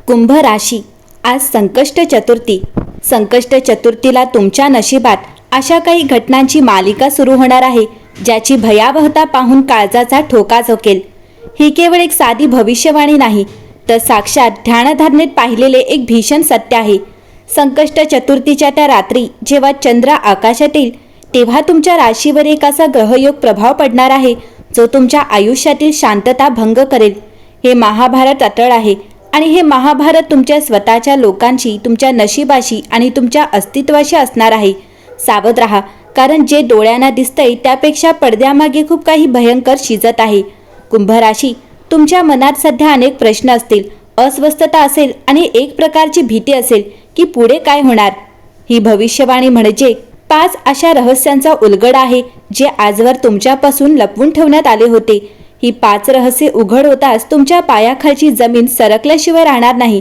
कुंभ राशी, आज संकष्ट चतुर्थी. संकष्ट चतुर्थीला तुमच्या नशिबात अशा काही घटनांची मालिका सुरू होणार आहे ज्याची भयावहता पाहून काळजाचा ठोका झोकेल. ही केवळ एक साधी भविष्यवाणी नाही, तर साक्षात ध्यानधारणेत पाहिलेले एक भीषण सत्य आहे. संकष्ट चतुर्थीच्या त्या रात्री जेव्हा चंद्र आकाशात येईल तेव्हा तुमच्या राशीवर एक असा ग्रहयोग प्रभाव पडणार आहे जो तुमच्या आयुष्यातील शांतता भंग करेल. हे महाभारत अटळ आहे आणि हे महाभारत तुमच्या स्वतःच्या लोकांशी, तुमच्या नशिबाशी आणि तुमच्या अस्तित्वाशी असणार आहे. सावध राहा, कारण जे डोळ्यांना दिसतंय त्यापेक्षा पडद्यामागे खूप काही भयंकर शिजत आहे. कुंभ राशी, तुमच्या मनात सध्या अनेक प्रश्न असतील, अस्वस्थता असेल आणि एक प्रकारची भीती असेल की पुढे काय होणार. ही भविष्यवाणी म्हणजे 5 अशा रहस्यांचा उलगडा आहे जे आजवर तुमच्यापासून लपवून ठेवण्यात आले होते. ही 5 रहस्ये उघड होताच तुमच्या पायाखालची जमीन सरकल्याशिवाय राहणार नाही.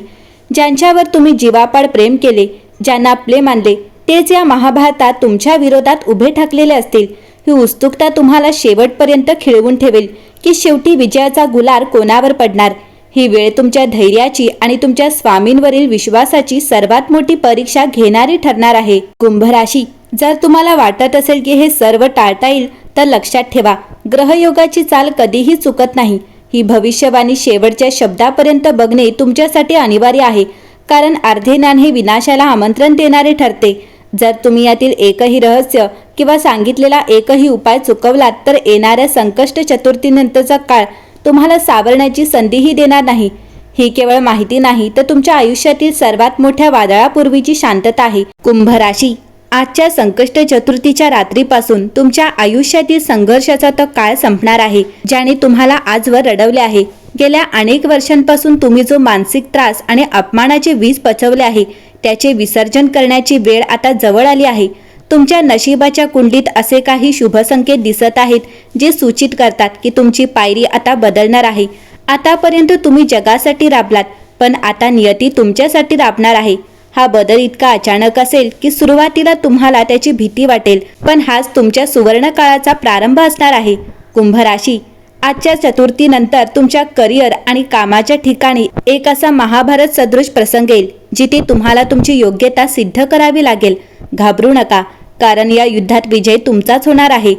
ज्यांच्यावर तुम्ही जीवापाड प्रेम केले, ज्यांना आपले मानले, तेच या महाभारतात तुमच्या विरोधात उभे ठाकलेले असतील. ही उत्सुकता तुम्हाला शेवटपर्यंत खिळवून ठेवेल की शेवटी विजयाचा गुलाल कोणावर पडणार. ही वेळ तुमच्या धैर्याची आणि तुमच्या स्वामींवरील विश्वासाची सर्वात मोठी परीक्षा घेणारी ठरणार आहे. कुंभ राशी, जर तुम्हाला वाटत असेल की हे सर्व टाळता येईल तर लक्षात ठेवा, ग्रहयोगाची चाल कधीही चुकत नाही. ही भविष्यवाणी शेवटच्या शब्दापर्यंत बघणे तुमच्यासाठी अनिवार्य आहे, कारण अर्धे ज्ञान हे विनाशाला आमंत्रण देणारे ठरते. जर तुम्ही यातील एकही रहस्य किंवा सांगितलेला एकही उपाय चुकवलात तर येणाऱ्या संकष्ट चतुर्थीनंतरचा काळ तुम्हाला सावरण्याची संधीही देणार नाही. ही केवळ माहिती नाही, तर तुमच्या आयुष्यातील सर्वात मोठ्या वादळापूर्वीची शांतता आहे. कुंभ राशी, आजच्या संकष्ट चतुर्थीच्या रात्रीपासून तुमच्या आयुष्यातील संघर्षाचा तो काळ संपणार आहे ज्याने तुम्हाला आजवर रडवले आहे. गेल्या अनेक वर्षांपासून तुम्ही जो मानसिक त्रास आणि अपमानाचे वीज पचवले आहे त्याचे विसर्जन करण्याची वेळ आता जवळ आली आहे. तुमच्या नशिबाच्या कुंडलीत असे काही शुभ संकेत दिसत आहेत जे सूचित करतात की तुमची पायरी आता बदलणार आहे. आतापर्यंत तुम्ही जगासाठी राबलात, पण आता नियती तुमच्यासाठी राबणार आहे. हा बदल इतका अचानक असेल की सुरुवातीला तुम्हाला त्याची भीती वाटेल, पण हाच तुमच्या सुवर्ण काळाचा प्रारंभ असणार आहे. कुंभ राशी, आजच्या चतुर्थीनंतर तुमच्या करिअर आणि कामाच्या ठिकाणी एक असा महाभारत सदृश प्रसंग येईल जिथे तुम्हाला तुमची योग्यता सिद्ध करावी लागेल. घाबरू नका, कारण या युद्धात विजय तुमचाच होणार आहे.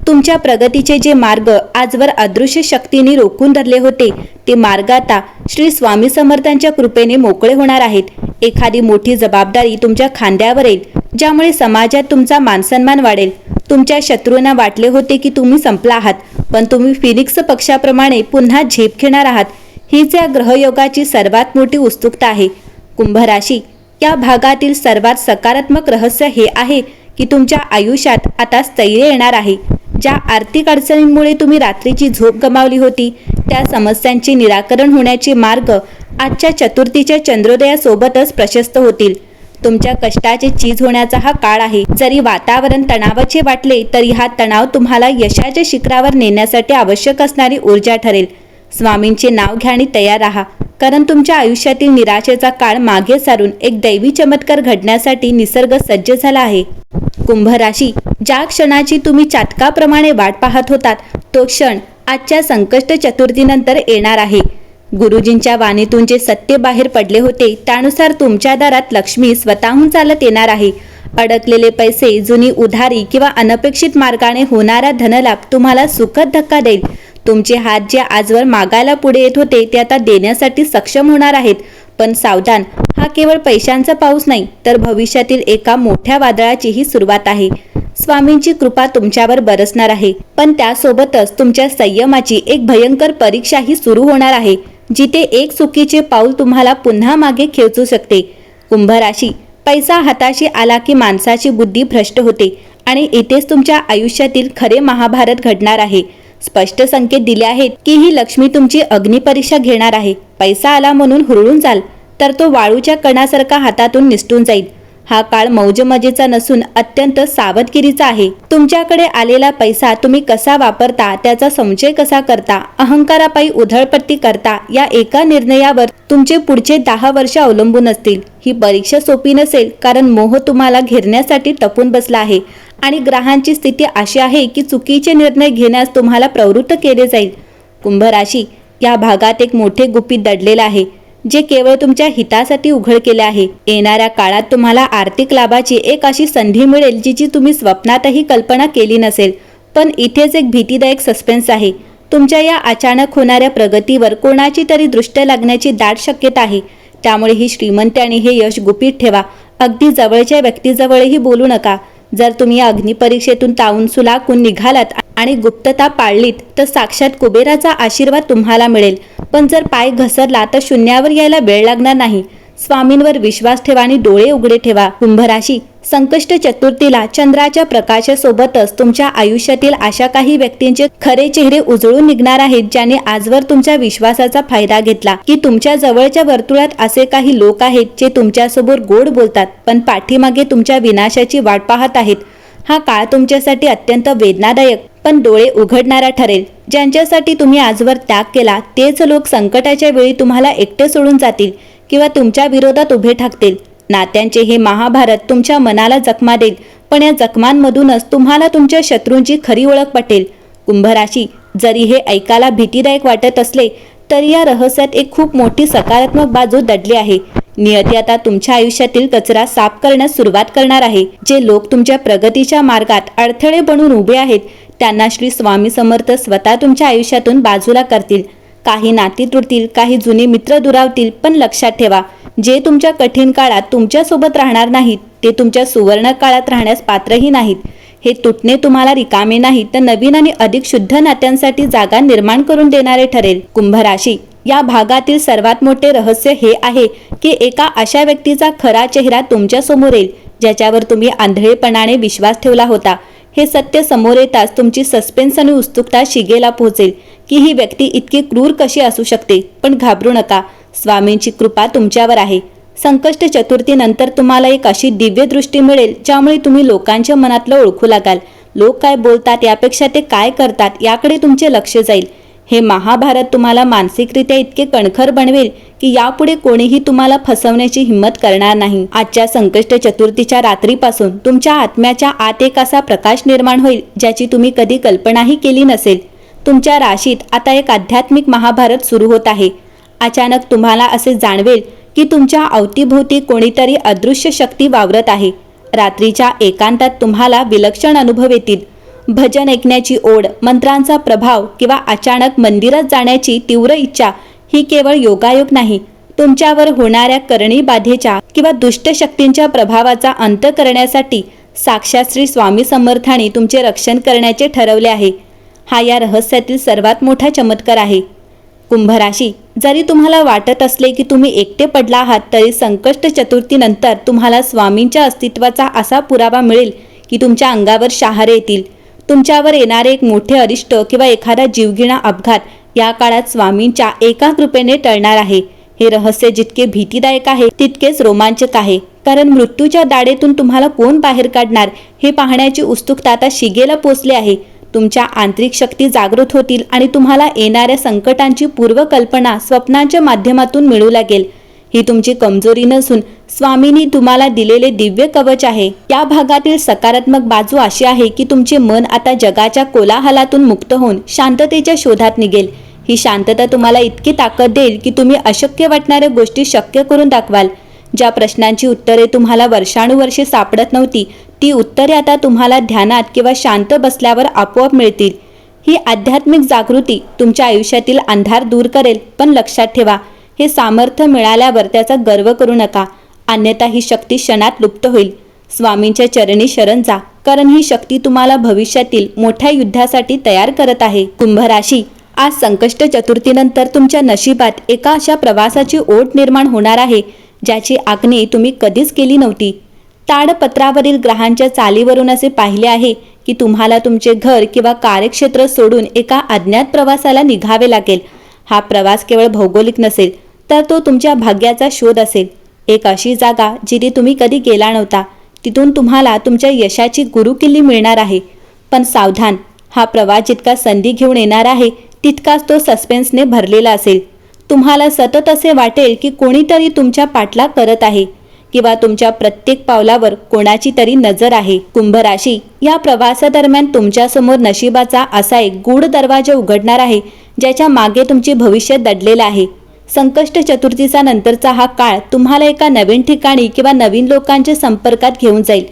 तुमच्या प्रगतीचे जे मार्ग आजवर अदृश्य शक्तीने रोखून धरले होते ते मार्ग आता श्री स्वामी समर्थांच्या कृपेने मोकळे होणार आहेत. एखादी मोठी जबाबदारी तुमच्या खांद्यावर येईल ज्यामुळे समाजात तुमचा मानसन्मान वाढेल. तुमच्या शत्रूंना वाटले होते की तुम्ही संपला आहात, पण तुम्ही फिनिक्स पक्षाप्रमाणे पुन्हा झेप घेणार आहात. हीच या ग्रहयोगाची सर्वात मोठी उत्सुकता आहे. कुंभ राशी, या भागातील सर्वात सकारात्मक रहस्य हे आहे की तुमच्या आयुष्यात आता स्थैर्य येणार आहे. ज्या आर्थिक अडचणींमुळे तुम्ही रात्रीची झोप गमावली होती त्या समस्यांचे निराकरण होण्याचे मार्ग आजच्या चतुर्थीच्या चंद्रोदयासोबतच प्रशस्त होतील. तुमच्या कष्टाचे चीज होण्याचा हा काळ आहे. जरी वातावरण तणावाचे वाटले तरी हा तणाव तुम्हाला यशाच्या शिखरावर नेण्यासाठी आवश्यक असणारी ऊर्जा ठरेल. स्वामींचे नाव घ्या आणि तयार राहा, कारण तुमच्या आयुष्यातील निराशेचा काळ मागे सारून एक दैवी चमत्कार घडण्यासाठी निसर्ग सज्ज झाला आहे. कुंभ राशी, ज्या क्षणाची तुम्ही चातकाप्रमाणे वाट पाहत होतात तो क्षण आजच्या संकष्ट चतुर्थीनंतर येणार आहे. गुरुजींच्या वाणीतून जे सत्य बाहेर पडले होते त्यानुसार तुमच्या दारात लक्ष्मी स्वतःहून चालत येणार आहे. अडकलेले पैसे, जुनी उधारी किंवा अनपेक्षित मार्गाने होणारा धनलाभ तुम्हाला सुखद धक्का देईल. तुमचे हात जे आजवर मागायला पुढे येत होते ते आता देण्यासाठी सक्षम होणार आहेत. पण सावधान, हा केवळ पैशांचा पाऊस नाही, तर भविष्यातील एका मोठ्या वादळाचीही सुरुवात आहे. स्वामींची कृपा तुमच्यावर बरसणार आहे, पण त्यासोबतच तुमच्या संयमाची एक भयंकर परीक्षाही सुरू होणार आहे जिथे एक चुकीचे पाऊल तुम्हाला पुन्हा मागे खेचू शकते. कुंभ राशी, पैसा हाताशी आला की माणसाची बुद्धी भ्रष्ट होते आणि इथेच तुमच्या आयुष्यातील खरे महाभारत घडणार आहे. स्पष्ट संकेत दिले आहेत की ही लक्ष्मी तुमची अग्निपरीक्षा घेणार आहे. पैसा आला म्हणून हुरळून जाल तर तो वाळूच्या कणासारखा हातातून निसटून जाईल. हा काळ मौजमजेचा नसून अत्यंत सावधगिरीचा आहे. तुमच्याकडे आलेला पैसा तुम्ही कसा वापरता, त्याचा संचय कसा करता, अहंकारापायी उधळपट्टी करता, या एका निर्णयावर तुमचे पुढचे 10 वर्ष अवलंबून असतील. ही परीक्षा सोपी नसेल, कारण मोह तुम्हाला घेरण्यासाठी टपून बसला आहे आणि ग्रहांची स्थिती अशी आहे की चुकीचे निर्णय घेण्यास तुम्हाला प्रवृत्त केले जाईल. कुंभ राशी, या भागात एक मोठे गुपित दडलेले आहे जे केवळ तुमच्या हितासाठी उघड केले आहे. येणाऱ्या काळात तुम्हाला आर्थिक लाभाची एक अशी संधी मिळेल जिची तुम्ही स्वप्नातही कल्पना केली नसेल. पण इथेच एक भीतीदायक सस्पेन्स आहे. तुमच्या या अचानक होणाऱ्या प्रगतीवर कोणाची तरी दृष्टी लागण्याची दाट शक्यता आहे. त्यामुळे ही श्रीमंती आणि हे यश गुपित ठेवा. अगदी जवळच्या व्यक्तीजवळही बोलू नका. जर तुम्ही या अग्निपरीक्षेतून तावून सुलाखून निघालात आणि गुप्तता पाळलीत तर साक्षात कुबेराचा आशीर्वाद तुम्हाला मिळेल. पण जर पाय घसरला तर शून्यावर यायला वेळ लागणार नाही. स्वामींवर विश्वास ठेवा आणि डोळे उघडे ठेवा. कुंभ राशी, संकष्ट चतुर्थीला चंद्राच्या प्रकाशासोबतच तुमच्या आयुष्यातील अशा काही व्यक्तींचे खरे चेहरे उजळून निघणार आहेत ज्यांनी आजवर तुमच्या विश्वासाचा फायदा घेतला. की तुमच्या जवळच्या वर्तुळात असे काही लोक आहेत जे तुमच्यासमोर गोड बोलतात पण पाठीमागे तुमच्या विनाशाची वाट पाहत आहेत. हा काळ तुमच्यासाठी अत्यंत वेदनादायक पण डोळे उघडणारा ठरेल. ज्यांच्यासाठी तुम्ही आजवर त्याग केला तेच लोक संकटाच्या वेळी तुम्हाला एकटे सोडून जातील किंवा तुमच्या विरोधात उभे ठाकतील. नात्यांचे हे महाभारत तुमच्या मनाला जखमा देईल पण या जखमांमधूनच तुम्हाला तुमच्या शत्रूंची खरी ओळख पटेल. कुंभ राशी, जरी हे ऐकायला भीतीदायक वाटत असले तरी या रहस्यात एक खूप मोठी सकारात्मक बाजू दडली आहे. नियती आता तुमच्या आयुष्यातील कचरा साफ करण्यास सुरुवात करणार आहे. जे लोक तुमच्या प्रगतीच्या मार्गात अडथळे बनून उभे आहेत त्यांना श्री स्वामी समर्थ स्वतः तुमच्या आयुष्यातून बाजूला करतील. काही नाती तुटतील, काही जुने मित्र दुरावतील, पण लक्षात ठेवा, जे तुमच्या कठीण काळात तुमच्यासोबत राहणार नाहीत ते तुमच्या सुवर्ण काळात राहण्यास पात्रही नाहीत. हे तुटणे तुम्हाला रिकामे नाही तर नवीन आणि अधिक शुद्ध नात्यांसाठी जागा निर्माण करून देणारे ठरेल. कुंभ राशी, या भागातील सर्वात मोठे रहस्य हे आहे की एका अशा व्यक्तीचा खरा चेहरा तुमच्या समोर येईल ज्याच्यावर तुम्ही आंधळेपणाने विश्वास ठेवला होता. हे सत्य समोर येताच तुमची सस्पेन्स आणि उत्सुकता शिगेला पोहोचेल की ही व्यक्ती इतकी क्रूर कशी असू शकते. पण घाबरू नका, स्वामींची कृपा तुमच्यावर आहे. संकष्ट चतुर्थीनंतर तुम्हाला एक अशी दिव्य दृष्टी मिळेल ज्यामुळे तुम्ही लोकांच्या मनातलं ओळखू लागाल. लोक काय बोलतात यापेक्षा ते काय करतात याकडे तुमचे लक्ष जाईल. हे महाभारत तुम्हाला मानसिकरित्या इतके कणखर बनवेल की यापुढे कोणीही तुम्हाला फसवण्याची हिंमत करणार नाही. आजच्या संकष्ट चतुर्थीच्या रात्रीपासून तुमच्या आत्म्याच्या आत एक असा प्रकाश निर्माण होईल ज्याची तुम्ही कधी कल्पनाही केली नसेल. तुमच्या राशीत आता एक आध्यात्मिक महाभारत सुरू होत आहे. अचानक तुम्हाला असे जाणवेल की तुमच्या अवतीभोवती कोणीतरी अदृश्य शक्ती वावरत आहे. रात्रीच्या एकांतात तुम्हाला विलक्षण अनुभव येतील. भजन ऐकण्याची ओढ, मंत्रांचा प्रभाव किंवा अचानक मंदिरात जाण्याची तीव्र इच्छा ही केवळ योगायोग नाही, तुमच्यावर होणाऱ्या करणी बाधेच्या किंवा दुष्ट शक्तींच्या प्रभावाचा अंत करण्यासाठी साक्षात श्री स्वामी समर्थांनी तुमचे रक्षण करण्याचे ठरवले आहे. हा या रहस्यातील सर्वात मोठा चमत्कार आहे. कुंभ राशी, जरी तुम्हाला वाटत असले की तुम्ही एकटे पडला आहात तरी संकष्ट चतुर्थीनंतर तुम्हाला स्वामींच्या अस्तित्वाचा असा पुरावा मिळेल की तुमच्या अंगावर शहारे येतील. तुमच्यावर येणारे एक मोठे अरिष्ट किंवा एखादा जीवघेणा अपघात या काळात स्वामींच्या एका कृपेने टळणार आहे. हे रहस्य जितके भीतीदायक आहे तितकेच रोमांचक आहे, कारण मृत्यूच्या दाढेतून तुम्हाला कोण बाहेर काढणार हे पाहण्याची उत्सुकता आता शिगेला पोचली आहे. तुमच्या आंतरिक शक्ती जागृत होतील आणि तुम्हाला येणाऱ्या संकटांची पूर्वकल्पना स्वप्नांच्या माध्यमातून मिळू लागेल. ही तुमची कमजोरी नसून स्वामींनी तुम्हाला दिलेले दिव्य कवच आहे. या भागातील सकारात्मक बाजू अशी आहे की तुमचे मन आता जगाच्या कोलाहलातून मुक्त होऊन शांततेच्या शोधात निघेल. ही शांतता तुम्हाला इतकी ताकद देईल की तुम्ही अशक्य वाटणाऱ्या गोष्टी शक्य करून दाखवाल. ज्या प्रश्नांची उत्तरे तुम्हाला वर्षानुवर्षे सापडत नव्हती ती उत्तरे आता तुम्हाला ध्यानात किंवा शांत बसल्यावर आपोआप मिळतील. ही आध्यात्मिक जागृती तुमच्या आयुष्यातील अंधार दूर करेल, पण लक्षात ठेवा, हे सामर्थ्य मिळाल्यावर त्याचा गर्व करू नका, अन्यथा ही शक्ती क्षणात लुप्त होईल. स्वामींच्या चरणी शरण जा, कारण ही शक्ती तुम्हाला भविष्यातील मोठ्या युद्धासाठी तयार करत आहे. कुंभ राशी, आज संकष्ट चतुर्थीनंतर तुमच्या नशिबात एका अशा प्रवासाची ओढ निर्माण होणार आहे ज्याची आखणी तुम्ही कधीच केली नव्हती. ताडपत्रावरील ग्रहांच्या चालीवरून असे पाहिले आहे की तुम्हाला तुमचे घर किंवा कार्यक्षेत्र सोडून एका अज्ञात प्रवासाला निघावे लागेल. हा प्रवास केवळ भौगोलिक नसेल तर तो तुमच्या भाग्याचा शोध असेल. एक अशी जागा जिथे तुम्ही कधी गेला नव्हता. तिथून तुम्हाला तुमच्या यशाची गुरुकिल्ली मिळणार आहे. पण सावधान, हा प्रवास जितका संधी घेऊन येणार आहे तितकाच तो सस्पेन्सने भरलेला असेल. तुम्हाला सतत असे वाटेल की कोणीतरी तुमच्या पाठलाग करत आहे किंवा तुमच्या प्रत्येक पावलावर कोणाची तरी नजर आहे. कुंभ राशी, या प्रवासादरम्यान तुमच्यासमोर नशिबाचा असा एक गूढ दरवाजा उघडणार आहे ज्याच्या मागे तुमचे भविष्य दडलेलं आहे. संकष्ट चतुर्थीचा नंतरचा हा काळ तुम्हाला एका नवीन ठिकाणी किंवा नवीन लोकांच्या संपर्कात घेऊन जाईल.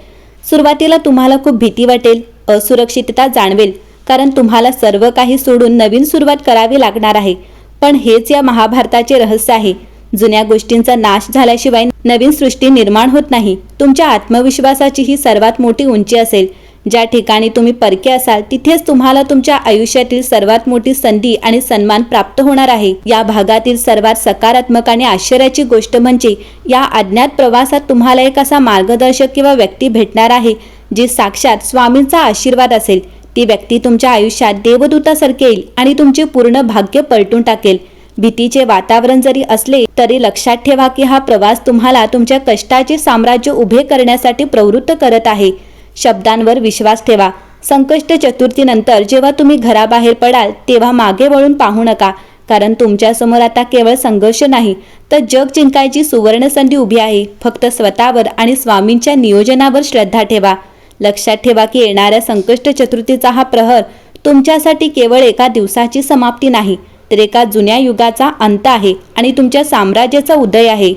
सुरुवातीला तुम्हाला खूप भीती वाटेल, असुरक्षितता जाणवेल, कारण तुम्हाला सर्व काही सोडून नवीन सुरुवात करावी लागणार आहे. पण हेच या महाभारताचे रहस्य आहे. जुन्या गोष्टींचा नाश झाल्याशिवाय नवीन सृष्टी निर्माण होत नाही. तुमच्या आत्मविश्वासाची ही सर्वात मोठी उंची असेल. ज्या ठिकाणी तुम्ही परके असाल तिथेच तुम्हाला तुमच्या आयुष्यातील सर्वात मोठी संधी आणि सन्मान प्राप्त होणार आहे. या भागातील सर्वात सकारात्मक आणि आश्चर्याची गोष्ट म्हणजे या अज्ञात प्रवासात तुम्हाला एक असा मार्गदर्शक किंवा व्यक्ती भेटणार आहे जी साक्षात स्वामींचा आशीर्वाद असेल. ती व्यक्ती तुमच्या आयुष्यात देवदूतासारखी येईल आणि तुमचे पूर्ण भाग्य पलटून टाकेल. भीतीचे वातावरण जरी असले तरी लक्षात ठेवा की हा प्रवास तुम्हाला तुमच्या कष्टाचे साम्राज्य उभे करण्यासाठी प्रवृत्त करत आहे. शब्दांवर विश्वास ठेवा. संकष्ट चतुर्थीनंतर जेव्हा तुम्ही घराबाहेर पडाल तेव्हा मागे वळून पाहू नका, कारण तुमच्यासमोर आता केवळ संघर्ष नाही तर जग जिंकायची सुवर्ण संधी उभी आहे. फक्त स्वतःवर आणि स्वामींच्या नियोजनावर श्रद्धा ठेवा. लक्षात ठेवा की येणाऱ्या संकष्ट चतुर्थीचा हा प्रहर तुमच्यासाठी केवळ एका दिवसाची समाप्ती नाही तर एका जुन्या युगाचा अंत आहे आणि तुमच्या साम्राज्याचा उदय आहे.